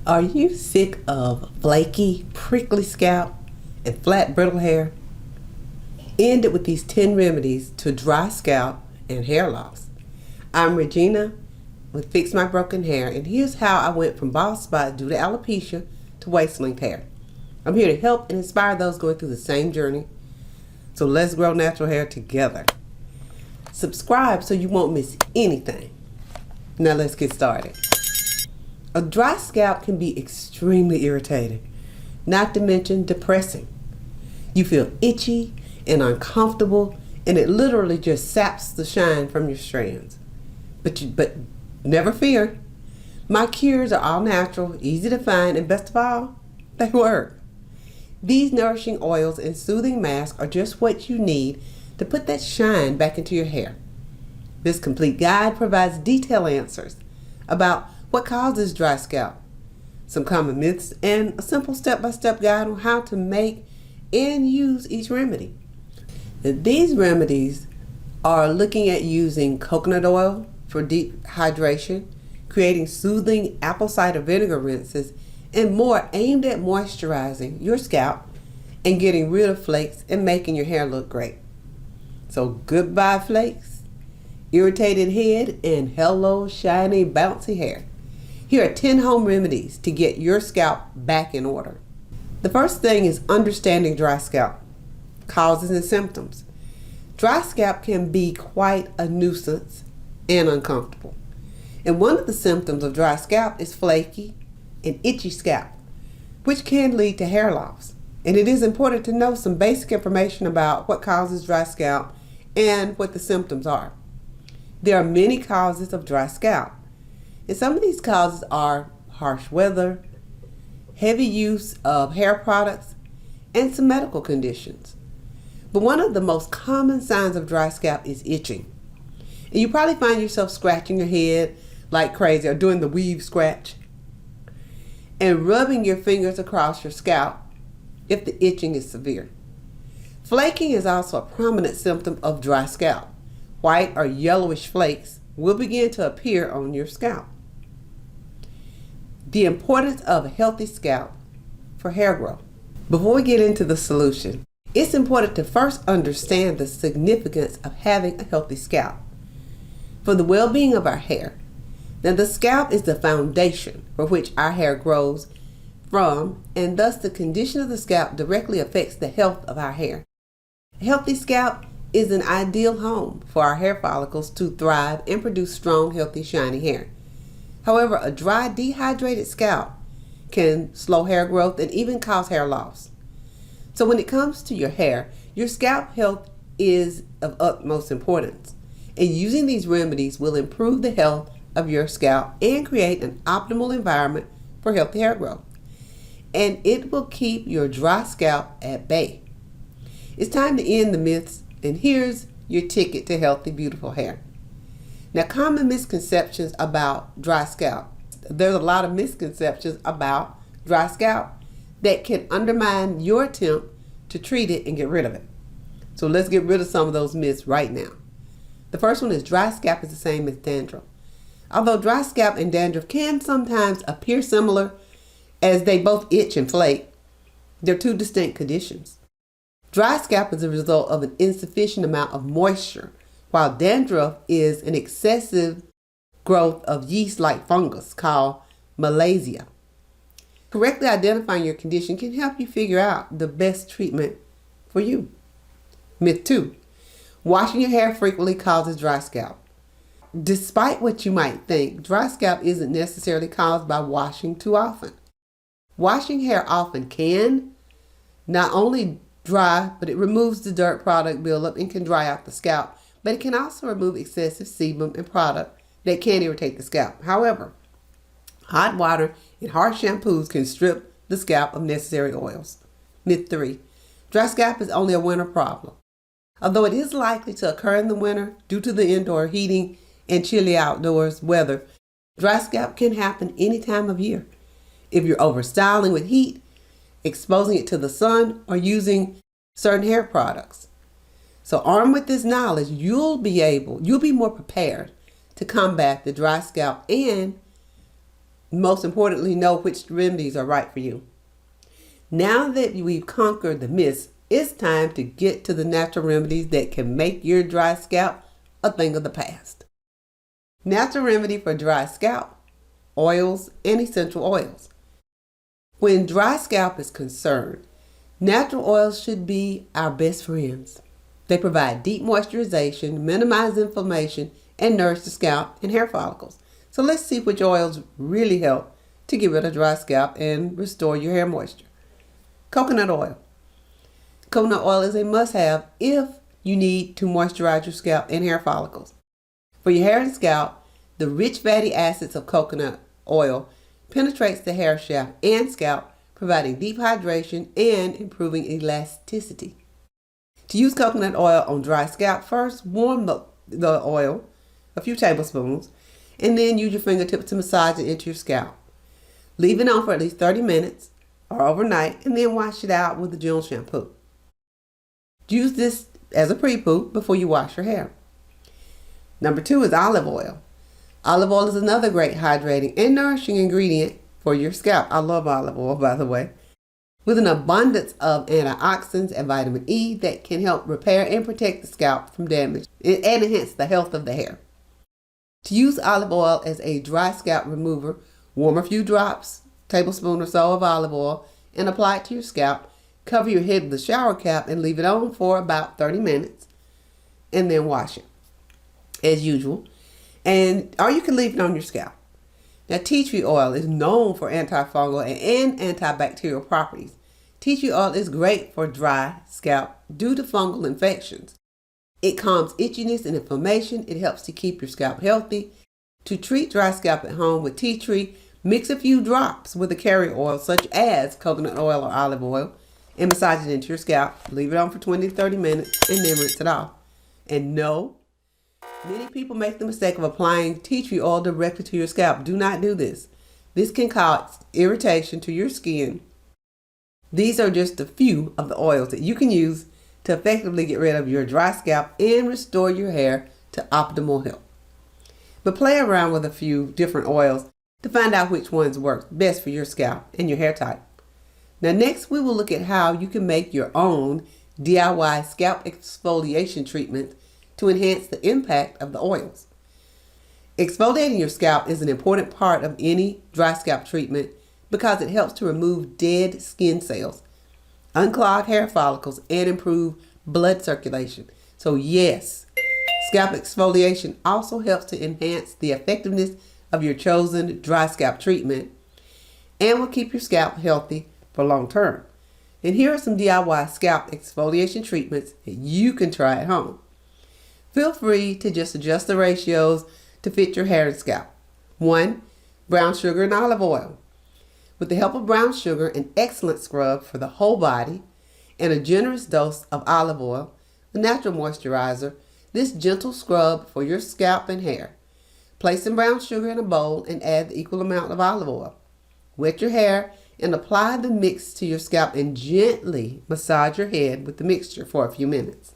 Are you sick of flaky, prickly scalp and flat, brittle hair? End it with these 10 remedies to dry scalp and hair loss. I'm Regina with Fix My Broken Hair, and here's how I went from bald spot due to alopecia to waist-length hair. I'm here to help and inspire those going through the same journey. So let's grow natural hair together. Subscribe so you won't miss anything. Now let's get started. A dry scalp can be extremely irritating, not to mention depressing. You feel itchy and uncomfortable, and it literally just saps the shine from your strands. But never fear. My cures are all natural, easy to find, and best of all, they work. These nourishing oils and soothing masks are just what you need to put that shine back into your hair. This complete guide provides detailed answers about what causes dry scalp, some common myths, and a simple step-by-step guide on how to make and use each remedy. These remedies are looking at using coconut oil for deep hydration, creating soothing apple cider vinegar rinses, and more aimed at moisturizing your scalp and getting rid of flakes and making your hair look great. So goodbye flakes, irritated head, and hello shiny bouncy hair. Here are 10 home remedies to get your scalp back in order. The first thing is understanding dry scalp, causes and symptoms. Dry scalp can be quite a nuisance and uncomfortable. And one of the symptoms of dry scalp is flaky and itchy scalp, which can lead to hair loss. And it is important to know some basic information about what causes dry scalp and what the symptoms are. There are many causes of dry scalp. And some of these causes are harsh weather, heavy use of hair products, and some medical conditions. But one of the most common signs of dry scalp is itching. And you probably find yourself scratching your head like crazy or doing the weave scratch and rubbing your fingers across your scalp if the itching is severe. Flaking is also a prominent symptom of dry scalp. White or yellowish flakes will begin to appear on your scalp. The importance of a healthy scalp for hair growth. Before we get into the solution, it's important to first understand the significance of having a healthy scalp for the well-being of our hair. Now, the scalp is the foundation for which our hair grows from, and thus the condition of the scalp directly affects the health of our hair. A healthy scalp is an ideal home for our hair follicles to thrive and produce strong, healthy, shiny hair. However, a dry, dehydrated scalp can slow hair growth and even cause hair loss. So when it comes to your hair, your scalp health is of utmost importance. And using these remedies will improve the health of your scalp and create an optimal environment for healthy hair growth. And it will keep your dry scalp at bay. It's time to end the myths, and here's your ticket to healthy, beautiful hair. Now, common misconceptions about dry scalp. There's a lot of misconceptions about dry scalp that can undermine your attempt to treat it and get rid of it. So let's get rid of some of those myths right now. The first one is dry scalp is the same as dandruff. Although dry scalp and dandruff can sometimes appear similar as they both itch and flake, they're two distinct conditions. Dry scalp is a result of an insufficient amount of moisture, while dandruff is an excessive growth of yeast-like fungus called malassezia. Correctly identifying your condition can help you figure out the best treatment for you. Myth 2. Washing your hair frequently causes dry scalp. Despite what you might think, dry scalp isn't necessarily caused by washing too often. Washing hair often can not only dry, but it removes the dirt product buildup and can dry out the scalp, but it can also remove excessive sebum and product that can irritate the scalp. However, hot water and harsh shampoos can strip the scalp of necessary oils. Myth 3. Dry scalp is only a winter problem. Although it is likely to occur in the winter due to the indoor heating and chilly outdoors weather, dry scalp can happen any time of year. If you're overstyling with heat, exposing it to the sun, or using certain hair products. So armed with this knowledge, you'll be more prepared to combat the dry scalp and Most importantly, know which remedies are right for you. Now that we've conquered the myths, it's time to get to the natural remedies that can make your dry scalp a thing of the past. Natural remedy for dry scalp: oils and essential oils. When dry scalp is concerned, natural oils should be our best friends. They provide deep moisturization, minimize inflammation, and nourish the scalp and hair follicles. So let's see which oils really help to get rid of dry scalp and restore your hair moisture. Coconut oil. Coconut oil is a must-have if you need to moisturize your scalp and hair follicles. For your hair and scalp, the rich fatty acids of coconut oil penetrates the hair shaft and scalp, providing deep hydration and improving elasticity. To use coconut oil on dry scalp, first warm the oil, a few tablespoons, and then use your fingertips to massage it into your scalp. Leave it on for at least 30 minutes or overnight, and then wash it out with a gentle shampoo. Use this as a pre-poo before you wash your hair. Number 2 is olive oil. Olive oil is another great hydrating and nourishing ingredient for your scalp. I love olive oil, by the way, with an abundance of antioxidants and vitamin E that can help repair and protect the scalp from damage and enhance the health of the hair. To use olive oil as a dry scalp remover, warm a few drops, tablespoon or so of olive oil, and apply it to your scalp. Cover your head with a shower cap and leave it on for about 30 minutes, and then wash it as usual. Or you can leave it on your scalp. Now, tea tree oil is known for antifungal and antibacterial properties. Tea tree oil is great for dry scalp due to fungal infections. It calms itchiness and inflammation. It helps to keep your scalp healthy. To treat dry scalp at home with tea tree, mix a few drops with a carrier oil such as coconut oil or olive oil and massage it into your scalp. Leave it on for 20 to 30 minutes and then rinse it off. And no, many people make the mistake of applying tea tree oil directly to your scalp. Do not do this. This can cause irritation to your skin. These are just a few of the oils that you can use to effectively get rid of your dry scalp and restore your hair to optimal health. But play around with a few different oils to find out which ones work best for your scalp and your hair type. Now next, we will look at how you can make your own DIY scalp exfoliation treatment to enhance the impact of the oils. Exfoliating your scalp is an important part of any dry scalp treatment because it helps to remove dead skin cells, unclog hair follicles, and improve blood circulation. So yes, scalp exfoliation also helps to enhance the effectiveness of your chosen dry scalp treatment and will keep your scalp healthy for long term. And here are some DIY scalp exfoliation treatments that you can try at home. Feel free to just adjust the ratios to fit your hair and scalp. 1. Brown sugar and olive oil. With the help of brown sugar, an excellent scrub for the whole body, and a generous dose of olive oil, a natural moisturizer, this gentle scrub for your scalp and hair. Place some brown sugar in a bowl and add the equal amount of olive oil. Wet your hair and apply the mix to your scalp and gently massage your head with the mixture for a few minutes.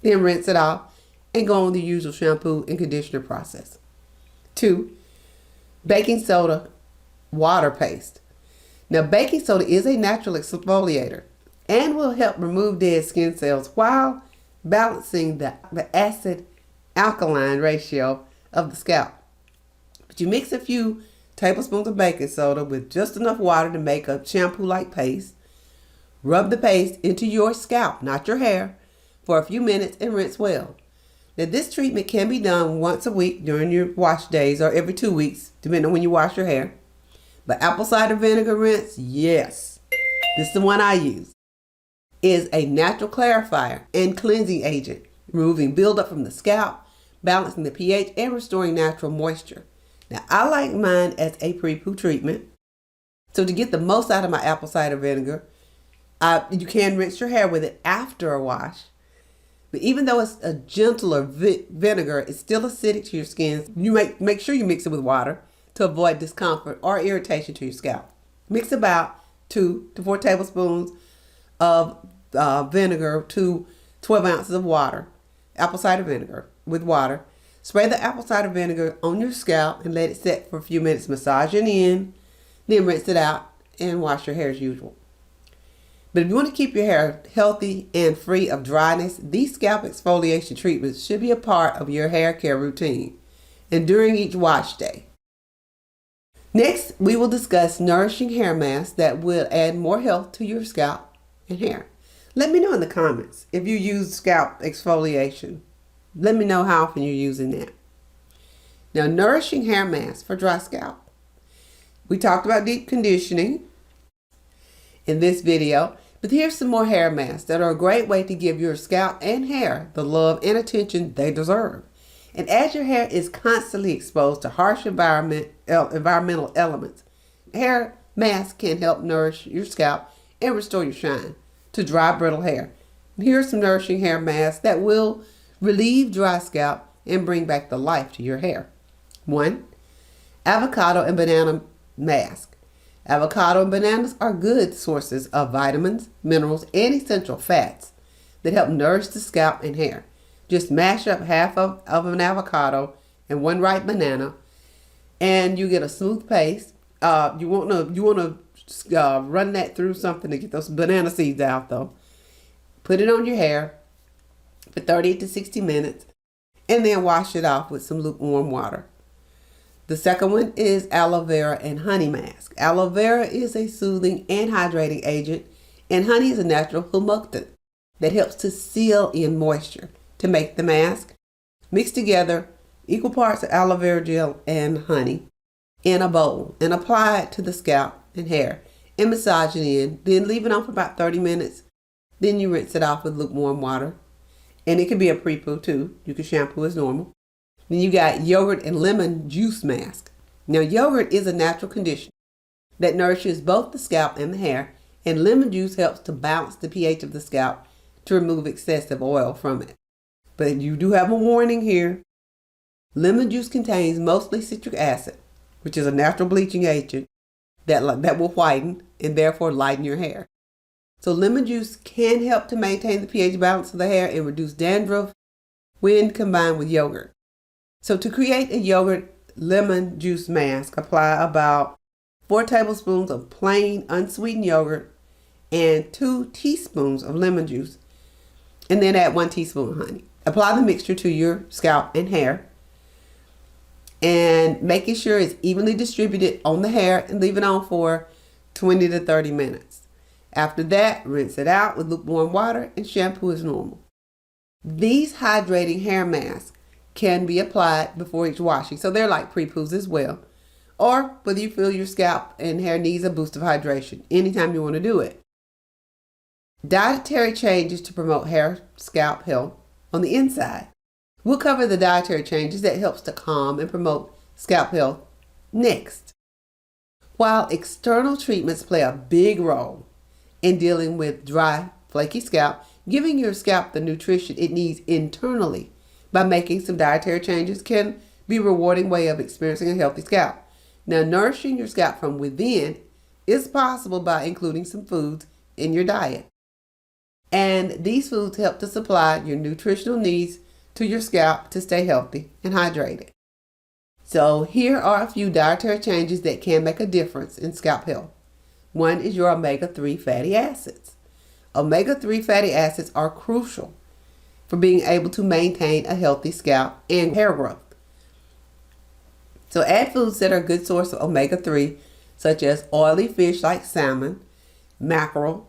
Then rinse it off and go on the usual shampoo and conditioner process. 2. Baking soda water paste. Now, baking soda is a natural exfoliator and will help remove dead skin cells while balancing the acid alkaline ratio of the scalp. But you mix a few tablespoons of baking soda with just enough water to make a shampoo-like paste. Rub the paste into your scalp, not your hair, for a few minutes and rinse well. Now, this treatment can be done once a week during your wash days or every 2 weeks, depending on when you wash your hair. But apple cider vinegar rinse, yes, this is the one I use, is a natural clarifier and cleansing agent, removing buildup from the scalp, balancing the pH, and restoring natural moisture. Now, I like mine as a pre-poo treatment. So to get the most out of my apple cider vinegar, you can rinse your hair with it after a wash. But even though it's a gentler vinegar, it's still acidic to your skin. You make sure you mix it with water to avoid discomfort or irritation to your scalp. Mix about 2 to 4 tablespoons of vinegar to 12 ounces of water, apple cider vinegar with water. Spray the apple cider vinegar on your scalp and let it set for a few minutes, massaging in, then rinse it out and wash your hair as usual. But if you want to keep your hair healthy and free of dryness, these scalp exfoliation treatments should be a part of your hair care routine and during each wash day. Next, we will discuss nourishing hair masks that will add more health to your scalp and hair. Let me know in the comments if you use scalp exfoliation. Let me know how often you're using that. Now, nourishing hair masks for dry scalp. We talked about deep conditioning in this video, but here's some more hair masks that are a great way to give your scalp and hair the love and attention they deserve. And as your hair is constantly exposed to harsh environmental elements, hair masks can help nourish your scalp and restore your shine to dry, brittle hair. And here are some nourishing hair masks that will relieve dry scalp and bring back the life to your hair. 1. Avocado and banana mask. Avocado and bananas are good sources of vitamins, minerals, and essential fats that help nourish the scalp and hair. Just mash up half of an avocado and one ripe banana, and you get a smooth paste. You want to run that through something to get those banana seeds out, though. Put it on your hair for 30 to 60 minutes, and then wash it off with some lukewarm water. The second one is aloe vera and honey mask. Aloe vera is a soothing and hydrating agent, and honey is a natural humectant that helps to seal in moisture. To make the mask, mix together equal parts of aloe vera gel and honey in a bowl and apply it to the scalp and hair and massage it in. Then leave it on for about 30 minutes. Then you rinse it off with lukewarm water. And it can be a pre-poo too. You can shampoo as normal. Then you got yogurt and lemon juice mask. Now, yogurt is a natural conditioner that nourishes both the scalp and the hair, and lemon juice helps to balance the pH of the scalp to remove excessive oil from it. But you do have a warning here. Lemon juice contains mostly citric acid, which is a natural bleaching agent that will whiten and therefore lighten your hair. So lemon juice can help to maintain the pH balance of the hair and reduce dandruff when combined with yogurt. So to create a yogurt lemon juice mask, apply about 4 tablespoons of plain unsweetened yogurt and 2 teaspoons of lemon juice, and then add 1 teaspoon of honey. Apply the mixture to your scalp and hair, and making sure it's evenly distributed on the hair, and leave it on for 20 to 30 minutes. After that, rinse it out with lukewarm water and shampoo as normal. These hydrating hair masks can be applied before each washing, so they're like pre-poos as well. Or whether you feel your scalp and hair needs a boost of hydration, anytime you want to do it. Dietary changes to promote hair scalp health on the inside. We'll cover the dietary changes that helps to calm and promote scalp health next. While external treatments play a big role in dealing with dry, flaky scalp, giving your scalp the nutrition it needs internally by making some dietary changes can be a rewarding way of experiencing a healthy scalp. Now, nourishing your scalp from within is possible by including some foods in your diet. And these foods help to supply your nutritional needs to your scalp to stay healthy and hydrated. So here are a few dietary changes that can make a difference in scalp health. One is your omega-3 fatty acids. Omega-3 fatty acids are crucial for being able to maintain a healthy scalp and hair growth. So add foods that are a good source of omega-3, such as oily fish like salmon, mackerel,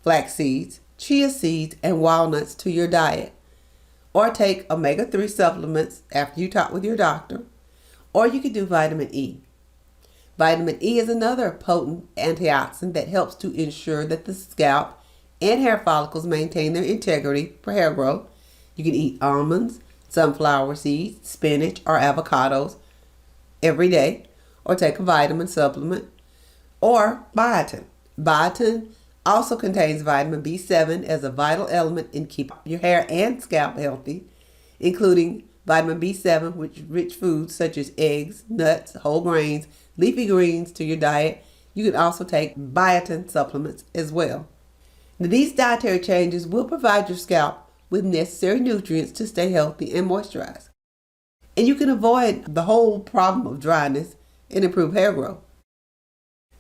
flax seeds, chia seeds, and walnuts to your diet. Or take omega-3 supplements after you talk with your doctor. Or you could do vitamin E. Vitamin E is another potent antioxidant that helps to ensure that the scalp and hair follicles maintain their integrity for hair growth. You can eat almonds, sunflower seeds, spinach, or avocados every day, or take a vitamin supplement, or biotin. Biotin also contains vitamin B7 as a vital element in keeping your hair and scalp healthy, including vitamin B7 with rich foods such as eggs, nuts, whole grains, leafy greens to your diet. You can also take biotin supplements as well. Now, these dietary changes will provide your scalp with necessary nutrients to stay healthy and moisturized. and you can avoid the whole problem of dryness and improve hair growth.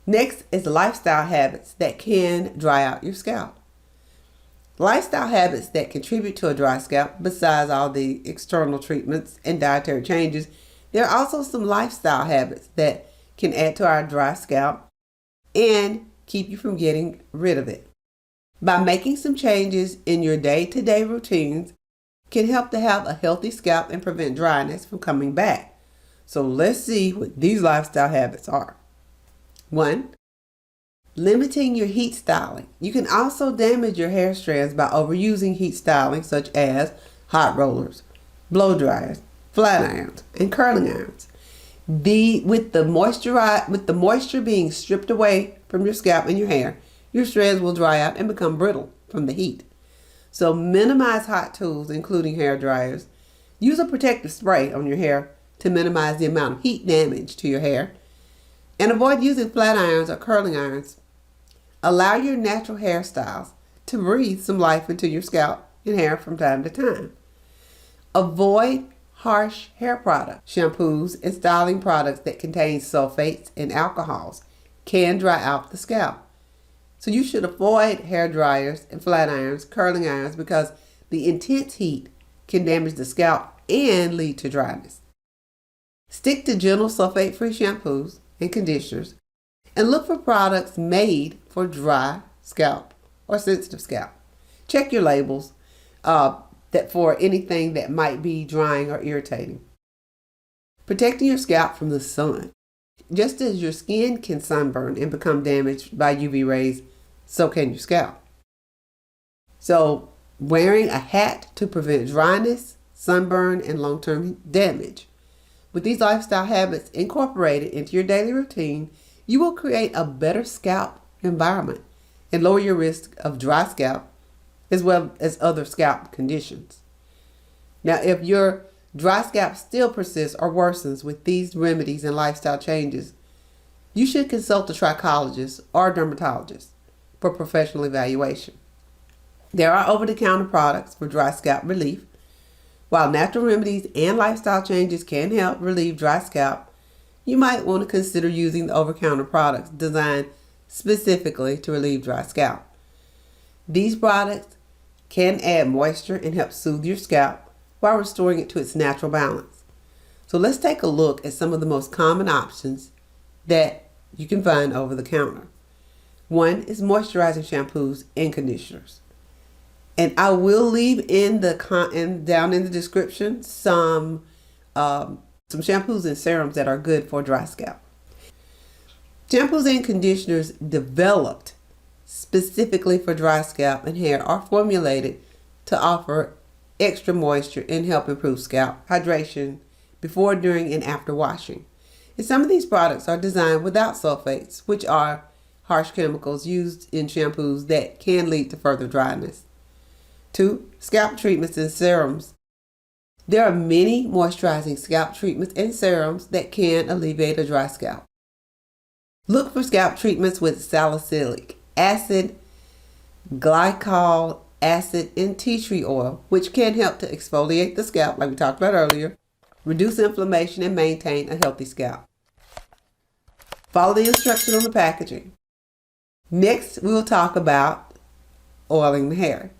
Next is lifestyle habits that can dry out your scalp. Lifestyle habits that contribute to a dry scalp, besides all the external treatments and dietary changes, there are also some lifestyle habits that can add to our dry scalp and keep you from getting rid of it. By making some changes in your day-to-day routines can help to have a healthy scalp and prevent dryness from coming back. So let's see what these lifestyle habits are. 1. Limiting your heat styling. You can also damage your hair strands by overusing heat styling such as hot rollers, blow dryers, flat irons, and curling irons. With the moisture being stripped away from your scalp and your hair, your strands will dry out and become brittle from the heat. So minimize hot tools, including hair dryers. Use a protective spray on your hair to minimize the amount of heat damage to your hair. And avoid using flat irons or curling irons. Allow your natural hairstyles to breathe some life into your scalp and hair from time to time. Avoid harsh hair products. Shampoos and styling products that contain sulfates and alcohols can dry out the scalp. So you should avoid hair dryers and flat irons, curling irons, because the intense heat can damage the scalp and lead to dryness. Stick to gentle sulfate-free shampoos and conditioners, and look for products made for dry scalp or sensitive scalp. Check your labels that for anything that might be drying or irritating. Protecting your scalp from the sun. Just as your skin can sunburn and become damaged by UV rays, so can your scalp. So wearing a hat to prevent dryness, sunburn, and long-term damage. With these lifestyle habits incorporated into your daily routine, you will create a better scalp environment and lower your risk of dry scalp as well as other scalp conditions. Now, if your dry scalp still persists or worsens with these remedies and lifestyle changes, you should consult a trichologist or a dermatologist for professional evaluation. There are over-the-counter products for dry scalp relief. While natural remedies and lifestyle changes can help relieve dry scalp, you might want to consider using the over-the-counter products designed specifically to relieve dry scalp. These products can add moisture and help soothe your scalp while restoring it to its natural balance. So let's take a look at some of the most common options that you can find over the counter. One is moisturizing shampoos and conditioners. And I will leave down in the description some shampoos and serums that are good for dry scalp. Shampoos and conditioners developed specifically for dry scalp and hair are formulated to offer extra moisture and help improve scalp hydration before, during, and after washing. And some of these products are designed without sulfates, which are harsh chemicals used in shampoos that can lead to further dryness. 2. Scalp treatments and serums. There are many moisturizing scalp treatments and serums that can alleviate a dry scalp. Look for scalp treatments with salicylic acid, glycol acid, and tea tree oil, which can help to exfoliate the scalp, like we talked about earlier, reduce inflammation, and maintain a healthy scalp. Follow the instructions on the packaging. Next, we will talk about oiling the hair.